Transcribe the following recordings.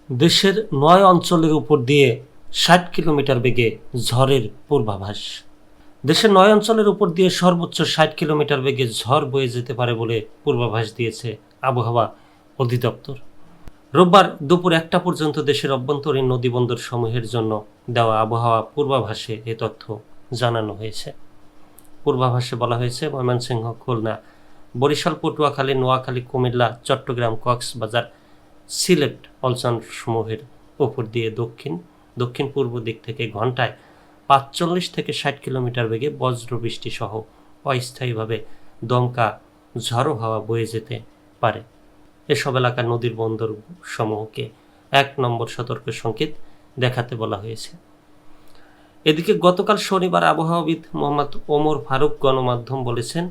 দেশের ৯ অঞ্চলের উপর দিয়ে ৬০ কিলোমিটার বেগে ঝড়ের পূর্বাভাস। দেশের ৯ অঞ্চলের উপর দিয়ে সর্বোচ্চ ৬০ কিলোমিটার বেগে ঝড় বয়ে যেতে পারে বলে পূর্বাভাস দিয়েছে আবহাওয়া অধিদপ্তর। রোববার দুপুর ১টা পর্যন্ত দেশের অভ্যন্তরীণ নদীবন্দর সমূহের জন্য দেওয়া আবহাওয়া পূর্বাভাসে এ তথ্য জানানো হয়েছে। পূর্বাভাসে বলা হয়েছে, ময়মনসিংহ, খুলনা, বরিশাল, পটুয়াখালী, নোয়াখালী, কুমিল্লা, চট্টগ্রাম, কক্সবাজার, সিলেট অঞ্চলসমূহের উপর দিয়ে দক্ষিণ পূর্ব দিক থেকে ঘন্টায় ৪৫ থেকে ৬০ কিলোমিটার বেগে বজ্র বৃষ্টি সহ অস্থায়ীভাবে দমকা ঝড়ো হাওয়া বয়ে যেতে পারে। এসব এলাকার নদীর বন্দর সমূহকে ১ নম্বর সতর্ক সংকেত দেখাতে বলা হয়েছে। এদিকে গতকাল শনিবার আবহাওয়াবিদ মোহাম্মদ ওমর ফারুক গণমাধ্যম বলেছেন,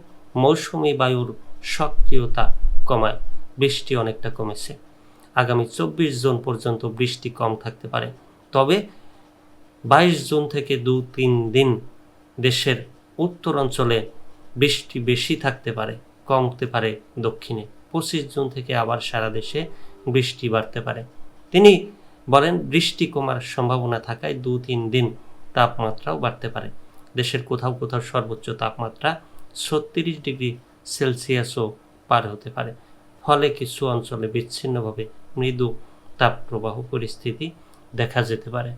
মৌসুমি বায়ুর সক্রিয়তা কমায় বৃষ্টি অনেকটা কমেছে। আগামী ২৪ জুন পর্যন্ত বৃষ্টি কম থাকতে পারে, তবে ২২ জুন থেকে ২-৩ দিন দেশের উত্তরাঞ্চলে বৃষ্টি বেশি থাকতে পারে, কমতে পারে দক্ষিণে। ২৫ জুন থেকে আবার সারা দেশে বৃষ্টি বাড়তে পারে। তিনি বলেন, বৃষ্টি কমার সম্ভাবনা থাকায় ২-৩ দিন তাপমাত্রাও বাড়তে পারে। দেশের কোথাও কোথাও সর্বোচ্চ তাপমাত্রা ৩৬ ডিগ্রি সেলসিয়াসও পার হতে পারে। ফলে কিছু অঞ্চলে বিচ্ছিন্নভাবে মৃদু তাপপ্রবাহ পরিস্থিতি দেখা যেতে পারে।